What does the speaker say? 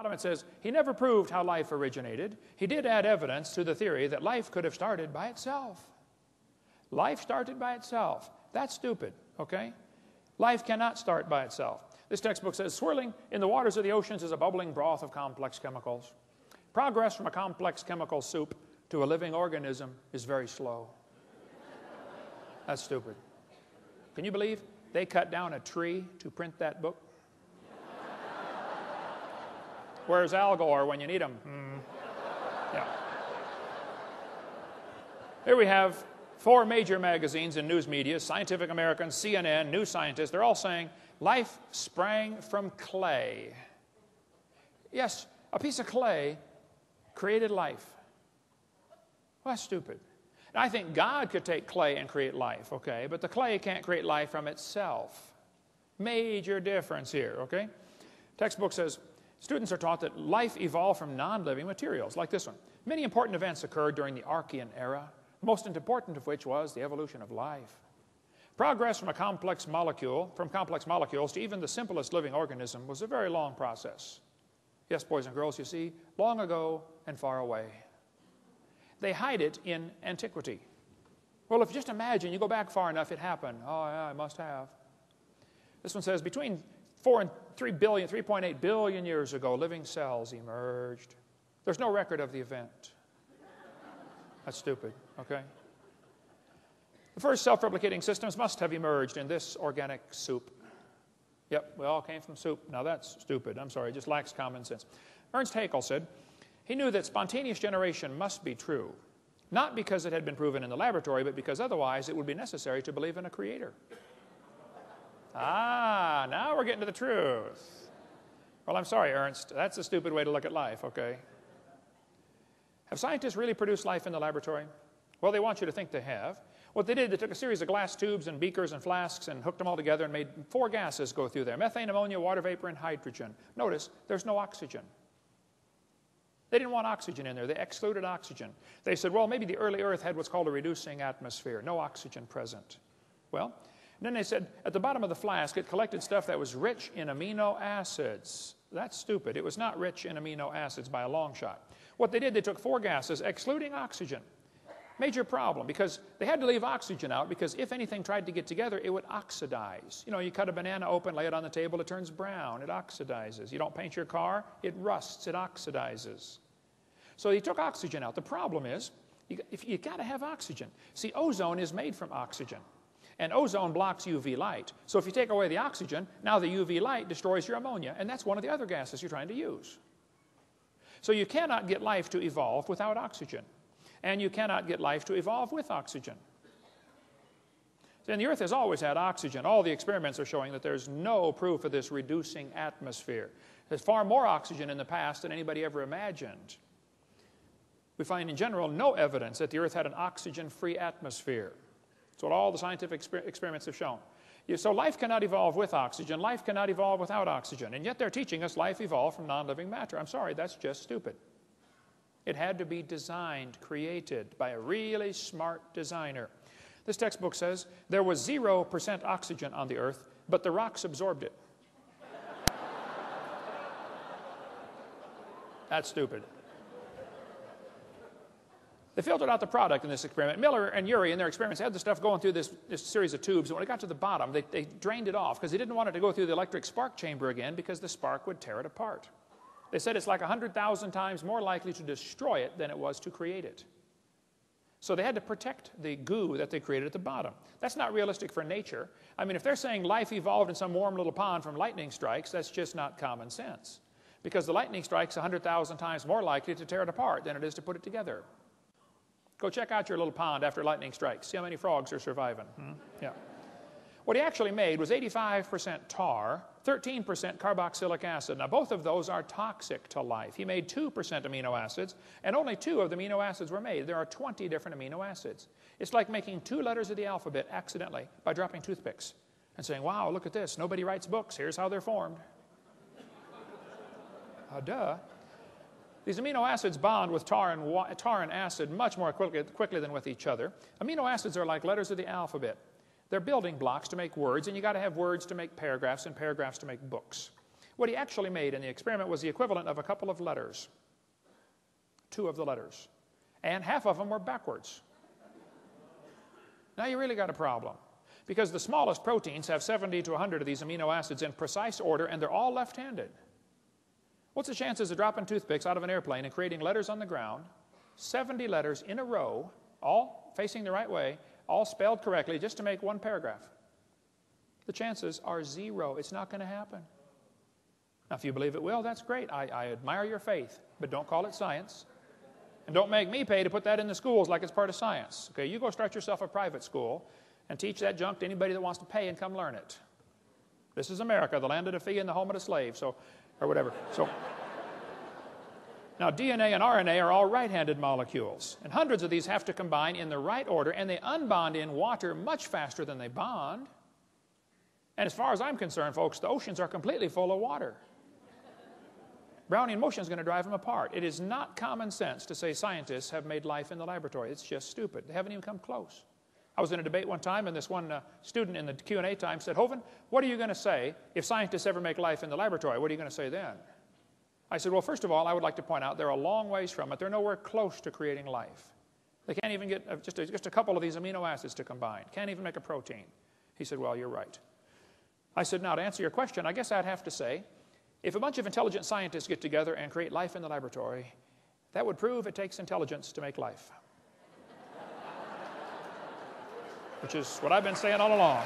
bottom it says, he never proved how life originated. He did add evidence to the theory that life could have started by itself. Life started by itself. That's stupid, okay? Life cannot start by itself. This textbook says, swirling in the waters of the oceans is a bubbling broth of complex chemicals. Progress from a complex chemical soup to a living organism is very slow. That's stupid. Can you believe they cut down a tree to print that book? Where's Al Gore when you need him? Yeah. Here we have 4 major magazines and news media, Scientific American, CNN, New Scientist. They're all saying life sprang from clay. Yes, a piece of clay created life. Well, that's stupid. Now, I think God could take clay and create life, okay? But the clay can't create life from itself. Major difference here, okay? Textbook says, students are taught that life evolved from non-living materials, like this one. Many important events occurred during the Archean era, the most important of which was the evolution of life. Progress from complex molecules to even the simplest living organism was a very long process. Yes, boys and girls, you see, long ago and far away. They hide it in antiquity. Well, if you just imagine, you go back far enough, it happened. Oh, yeah, it must have. This one says, between 4 and 3.8 billion years ago, living cells emerged. There's no record of the event. That's stupid, okay? The first self-replicating systems must have emerged in this organic soup. Yep, we all came from soup. Now that's stupid. I'm sorry, it just lacks common sense. Ernst Haeckel said, he knew that spontaneous generation must be true, not because it had been proven in the laboratory, but because otherwise it would be necessary to believe in a creator. Ah, now we're getting to the truth. Well, I'm sorry, Ernst. That's a stupid way to look at life, okay? Have scientists really produced life in the laboratory? Well, they want you to think they have. What they did, they took a series of glass tubes and beakers and flasks and hooked them all together and made 4 gases go through there: methane, ammonia, water vapor, and hydrogen. Notice, there's no oxygen. They didn't want oxygen in there. They excluded oxygen. They said, well, maybe the early Earth had what's called a reducing atmosphere, no oxygen present. Well, and then they said, at the bottom of the flask, it collected stuff that was rich in amino acids. That's stupid. It was not rich in amino acids by a long shot. What they did, they took 4 gases, excluding oxygen. Major problem, because they had to leave oxygen out, because if anything tried to get together, it would oxidize. You know, you cut a banana open, lay it on the table, it turns brown, it oxidizes. You don't paint your car, it rusts, it oxidizes. So they took oxygen out. The problem is, you got to have oxygen. See, ozone is made from oxygen, and ozone blocks UV light. So if you take away the oxygen, now the UV light destroys your ammonia, and that's one of the other gases you're trying to use. So you cannot get life to evolve without oxygen. And you cannot get life to evolve with oxygen. And the Earth has always had oxygen. All the experiments are showing that there's no proof of this reducing atmosphere. There's far more oxygen in the past than anybody ever imagined. We find in general no evidence that the Earth had an oxygen-free atmosphere. That's what all the scientific experiments have shown. So life cannot evolve with oxygen. Life cannot evolve without oxygen. And yet they're teaching us life evolved from non-living matter. I'm sorry, that's just stupid. It had to be designed, created by a really smart designer. This textbook says there was 0% oxygen on the Earth, but the rocks absorbed it. That's stupid. They filtered out the product in this experiment. Miller and Urey, in their experiments, had the stuff going through this series of tubes. And when it got to the bottom, they drained it off because they didn't want it to go through the electric spark chamber again, because the spark would tear it apart. They said it's like 100,000 times more likely to destroy it than it was to create it. So they had to protect the goo that they created at the bottom. That's not realistic for nature. I mean, if they're saying life evolved in some warm little pond from lightning strikes, that's just not common sense. Because the lightning strike's 100,000 times more likely to tear it apart than it is to put it together. Go check out your little pond after lightning strikes. See how many frogs are surviving. Yeah. What he actually made was 85% tar, 13% carboxylic acid. Now, both of those are toxic to life. He made 2% amino acids, and only 2 of the amino acids were made. There are 20 different amino acids. It's like making 2 letters of the alphabet accidentally by dropping toothpicks and saying, wow, look at this. Nobody writes books. Here's how they're formed. Duh. These amino acids bond with tar and acid much more quickly than with each other. Amino acids are like letters of the alphabet. They're building blocks to make words, and you got to have words to make paragraphs and paragraphs to make books. What he actually made in the experiment was the equivalent of a couple of letters, 2 of the letters, and half of them were backwards. Now you really got a problem, because the smallest proteins have 70 to 100 of these amino acids in precise order, and they're all left-handed. What's the chances of dropping toothpicks out of an airplane and creating letters on the ground, 70 letters in a row, all facing the right way, all spelled correctly, just to make one paragraph? The chances are 0. It's not going to happen. Now, if you believe it will, that's great. I admire your faith, but don't call it science. And don't make me pay to put that in the schools like it's part of science. Okay, you go start yourself a private school and teach that junk to anybody that wants to pay and come learn it. This is America, the land of the free and the home of the slave, so, or whatever. So, now, DNA and RNA are all right-handed molecules, and hundreds of these have to combine in the right order, and they unbond in water much faster than they bond. And as far as I'm concerned, folks, the oceans are completely full of water. Brownian motion is going to drive them apart. It is not common sense to say scientists have made life in the laboratory. It's just stupid. They haven't even come close. I was in a debate one time, and this one student in the Q&A time said, Hovind, what are you going to say if scientists ever make life in the laboratory? What are you going to say then? I said, well, first of all, I would like to point out they're a long ways from it. They're nowhere close to creating life. They can't even get just a couple of these amino acids to combine. Can't even make a protein. He said, well, you're right. I said, now, to answer your question, I guess I'd have to say, if a bunch of intelligent scientists get together and create life in the laboratory, that would prove it takes intelligence to make life. Which is what I've been saying all along.